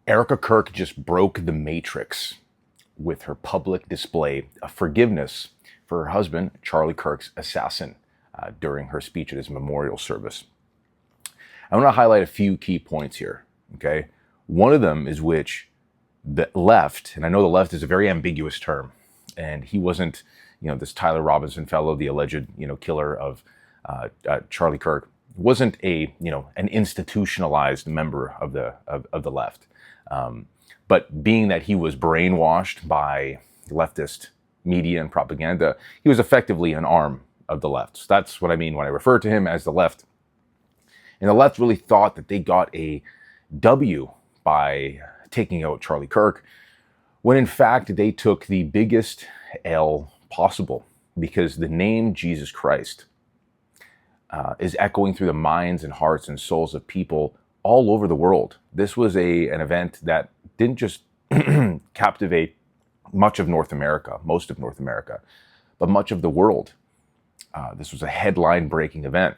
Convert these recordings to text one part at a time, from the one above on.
Erika Kirk just broke the matrix with her public display of forgiveness for her husband, Charlie Kirk's assassin, during her speech at his memorial service. I want to highlight a few key points here, okay? One of them is which the left, and I know the left is a very ambiguous term, and he wasn't, this Tyler Robinson fellow, the alleged, killer of Charlie Kirk, wasn't an institutionalized member of the left. But being that he was brainwashed by leftist media and propaganda, he was effectively an arm of the left. So that's what I mean when I refer to him as the left. And the left really thought that they got a W by taking out Charlie Kirk, when in fact they took the biggest L possible, because the name Jesus Christ is echoing through the minds and hearts and souls of people all over the world. This was an event that didn't just captivate much of North America, most of North America, but much of the world. This was a headline-breaking event.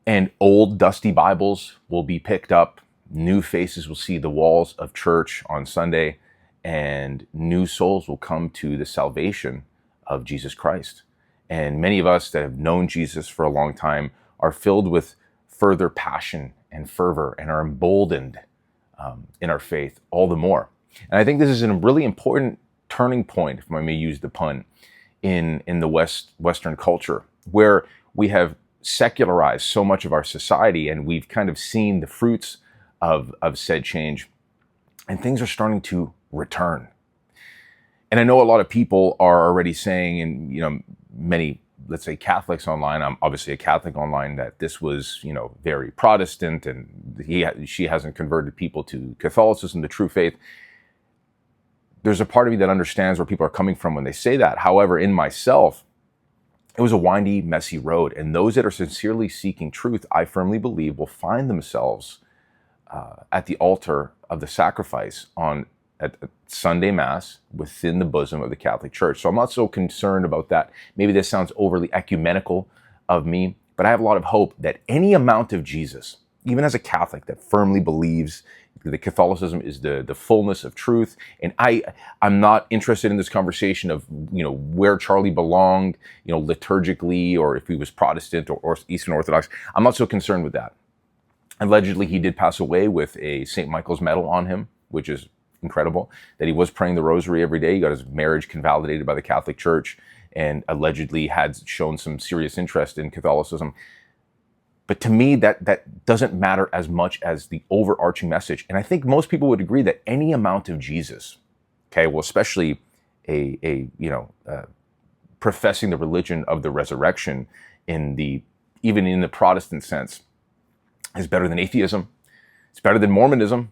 And old dusty Bibles will be picked up. New faces will see the walls of church on Sunday, and new souls will come to the salvation of Jesus Christ. And many of us that have known Jesus for a long time are filled with further passion and fervor and are emboldened in our faith all the more. And I think this is a really important turning point, if I may use the pun, in the Western culture, where we have secularized so much of our society, and we've kind of seen the fruits of said change, and things are starting to return. And I know a lot of people are already saying, and many, let's say, Catholics online, I'm obviously a Catholic online, that this was very Protestant, and she hasn't converted people to Catholicism, the true faith. There's a part of me that understands where people are coming from when they say that. However, in myself, it was a windy, messy road, and those that are sincerely seeking truth, I firmly believe, will find themselves at the altar of the sacrifice at Sunday Mass within the bosom of the Catholic Church. So I'm not so concerned about that. Maybe this sounds overly ecumenical of me, but I have a lot of hope that any amount of Jesus, even as a Catholic that firmly believes that Catholicism is the fullness of truth, and I'm not interested in this conversation of where Charlie belonged, liturgically, or if he was Protestant or Eastern Orthodox. I'm not so concerned with that. Allegedly, he did pass away with a St. Michael's medal on him, which is incredible, that he was praying the rosary every day. He got his marriage convalidated by the Catholic Church, and allegedly had shown some serious interest in Catholicism. But to me, that doesn't matter as much as the overarching message. And I think most people would agree that any amount of Jesus, okay, well, especially professing the religion of the resurrection even in the Protestant sense, is better than atheism. It's better than Mormonism.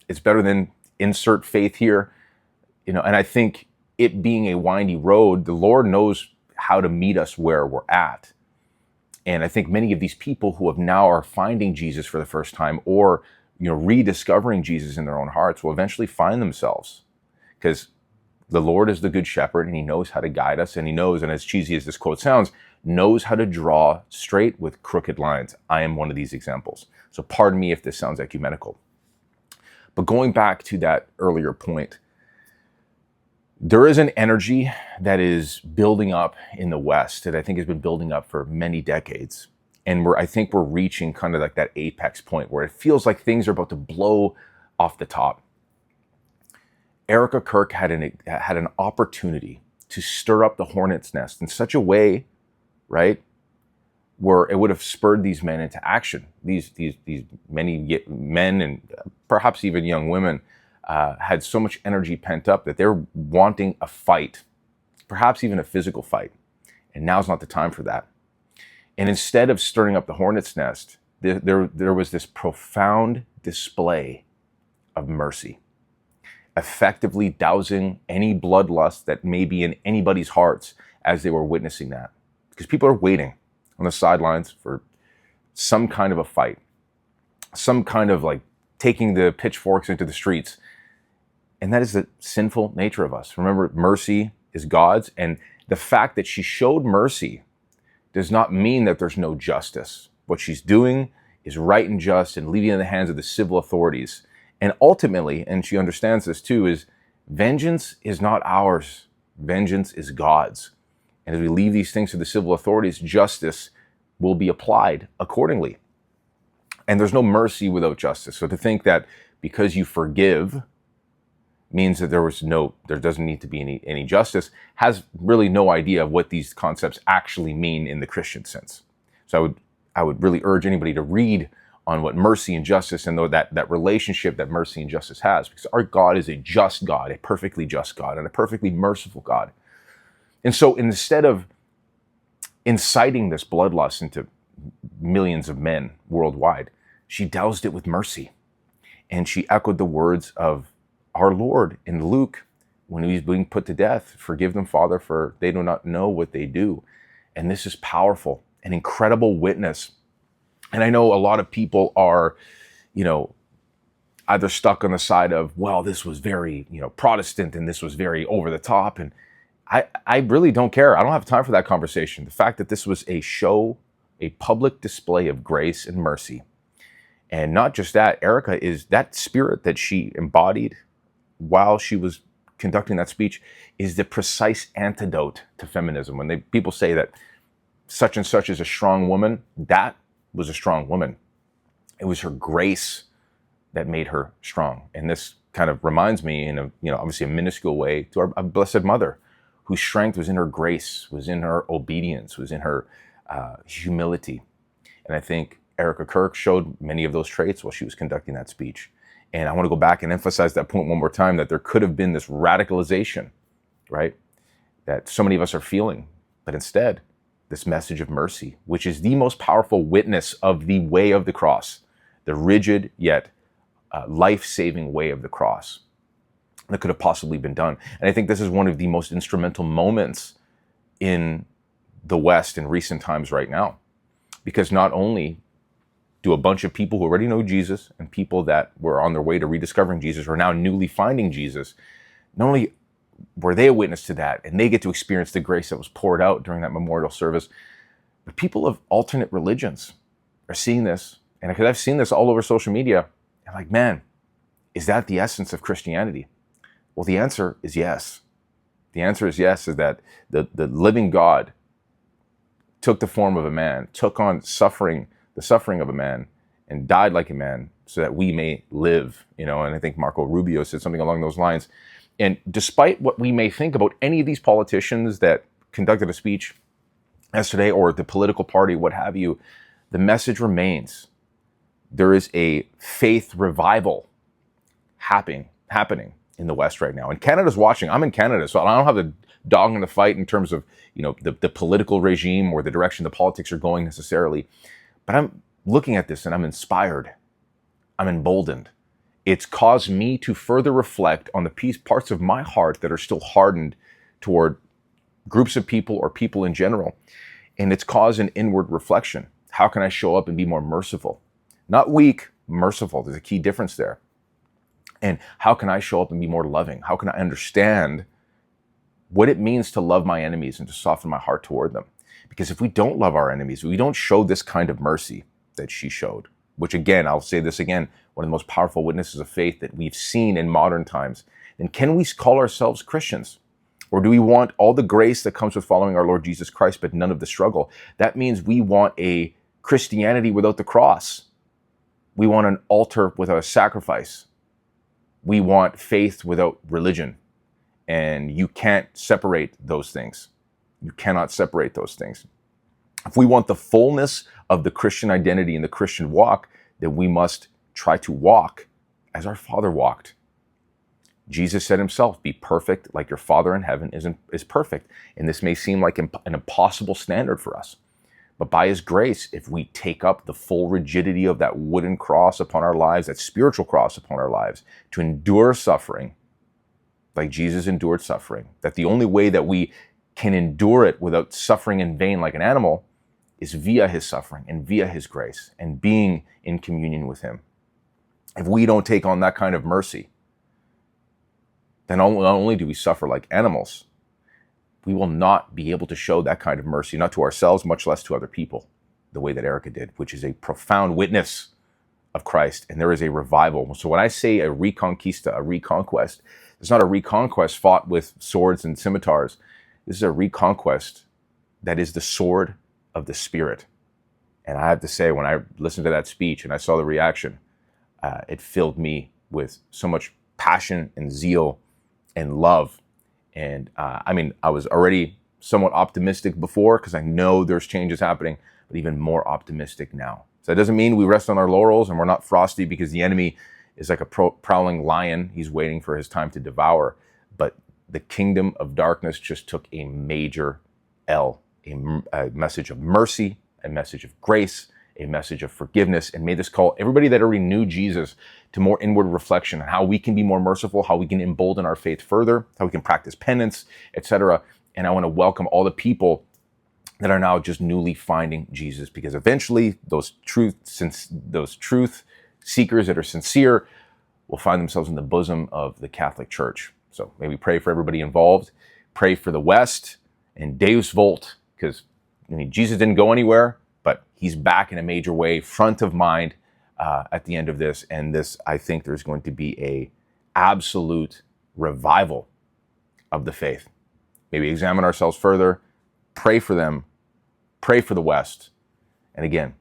It's better than insert faith here. And I think it being a windy road, the Lord knows how to meet us where we're at. And I think many of these people who now are finding Jesus for the first time, or rediscovering Jesus in their own hearts, will eventually find themselves, because the Lord is the good shepherd, and he knows how to guide us, and he knows, and as cheesy as this quote sounds, knows how to draw straight with crooked lines. I am one of these examples. So pardon me if this sounds ecumenical. But going back to that earlier point, there is an energy that is building up in the West that I think has been building up for many decades. And I think we're reaching kind of like that apex point where it feels like things are about to blow off the top. Erika Kirk had an opportunity to stir up the hornet's nest in such a way, right, where it would have spurred these men into action. These many men, and perhaps even young women, had so much energy pent up that they're wanting a fight, perhaps even a physical fight. And now's not the time for that. And instead of stirring up the hornet's nest, there was this profound display of mercy, effectively dousing any bloodlust that may be in anybody's hearts as they were witnessing that. Because people are waiting on the sidelines for some kind of a fight, some kind of taking the pitchforks into the streets. And that is the sinful nature of us. Remember, mercy is God's, and the fact that she showed mercy does not mean that there's no justice. What she's doing is right and just and leaving it in the hands of the civil authorities. And ultimately, and she understands this too, is vengeance is not ours. Vengeance is God's. And as we leave these things to the civil authorities, justice will be applied accordingly. And there's no mercy without justice. So to think that because you forgive means that there doesn't need to be any justice has really no idea of what these concepts actually mean in the Christian sense. So I would really urge anybody to read on what mercy and justice and that relationship that mercy and justice has, because our God is a just God, a perfectly just God, and a perfectly merciful God. And so instead of inciting this bloodlust into millions of men worldwide, she doused it with mercy. And she echoed the words of our Lord in Luke when he was being put to death. Forgive them, Father, for they do not know what they do. And this is powerful, an incredible witness. And I know a lot of people are, either stuck on the side of, well, this was very, Protestant and this was very over the top. And I really don't care. I don't have time for that conversation. The fact that this was a show, a public display of grace and mercy. And not just that, Erika is that spirit that she embodied while she was conducting that speech is the precise antidote to feminism. When people say that such and such is a strong woman, that was a strong woman. It was her grace that made her strong. And this kind of reminds me in obviously a minuscule way to our Blessed Mother, whose strength was in her grace, was in her obedience, was in her humility. And I think Erika Kirk showed many of those traits while she was conducting that speech. And I want to go back and emphasize that point one more time, that there could have been this radicalization, right, that so many of us are feeling. But instead, this message of mercy, which is the most powerful witness of the way of the cross, the rigid yet life-saving way of the cross that could have possibly been done. And I think this is one of the most instrumental moments in the West in recent times right now, because not only do a bunch of people who already know Jesus and people that were on their way to rediscovering Jesus are now newly finding Jesus, not only were they a witness to that and they get to experience the grace that was poured out during that memorial service, but people of alternate religions are seeing this. And because I've seen this all over social media, I'm like, man, is that the essence of Christianity? Well, the answer is yes. The answer is yes, is that the living God took the form of a man, took on the suffering of a man, and died like a man so that we may live, and I think Marco Rubio said something along those lines. And despite what we may think about any of these politicians that conducted a speech yesterday, or the political party, what have you, the message remains. There is a faith revival happening in the West right now. And Canada's watching. I'm in Canada, so I don't have the dog in the fight in terms of, the political regime or the direction the politics are going necessarily. But I'm looking at this and I'm inspired. I'm emboldened. It's caused me to further reflect on the parts of my heart that are still hardened toward groups of people or people in general. And it's caused an inward reflection. How can I show up and be more merciful? Not weak, merciful. There's a key difference there. And how can I show up and be more loving? How can I understand what it means to love my enemies and to soften my heart toward them? Because if we don't love our enemies, we don't show this kind of mercy that she showed, which again, I'll say this again, one of the most powerful witnesses of faith that we've seen in modern times, then can we call ourselves Christians? Or do we want all the grace that comes with following our Lord Jesus Christ, but none of the struggle? That means we want a Christianity without the cross. We want an altar without a sacrifice. We want faith without religion. And you can't separate those things. You cannot separate those things. If we want the fullness of the Christian identity and the Christian walk, then we must try to walk as our Father walked. Jesus said himself, be perfect like your Father in heaven is perfect. And this may seem like an impossible standard for us. But by his grace, if we take up the full rigidity of that wooden cross upon our lives, that spiritual cross upon our lives, to endure suffering like Jesus endured suffering, that the only way that we can endure it without suffering in vain like an animal is via his suffering and via his grace and being in communion with him. If we don't take on that kind of mercy, then not only do we suffer like animals, we will not be able to show that kind of mercy, not to ourselves, much less to other people, the way that Erika did, which is a profound witness of Christ, and there is a revival. So when I say a reconquista, a reconquest, it's not a reconquest fought with swords and scimitars. This is a reconquest that is the sword of the Spirit. And I have to say, when I listened to that speech and I saw the reaction, it filled me with so much passion and zeal and love. And I was already somewhat optimistic before because I know there's changes happening, but even more optimistic now. So that doesn't mean we rest on our laurels and we're not frosty because the enemy is like a prowling lion. He's waiting for his time to devour. But the kingdom of darkness just took a major L, a message of mercy, a message of grace, a message of forgiveness, and made this call everybody that already knew Jesus to more inward reflection on how we can be more merciful, how we can embolden our faith further, how we can practice penance, etc. And I want to welcome all the people that are now just newly finding Jesus, because eventually those truth seekers that are sincere will find themselves in the bosom of the Catholic Church. So may we pray for everybody involved, pray for the West, and Deus Vult, because Jesus didn't go anywhere, but he's back in a major way, front of mind at the end of this. And this, I think there's going to be a absolute revival of the faith. Maybe examine ourselves further, pray for them, pray for the West. And again,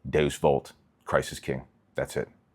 Deus Vult, Christ is King. That's it.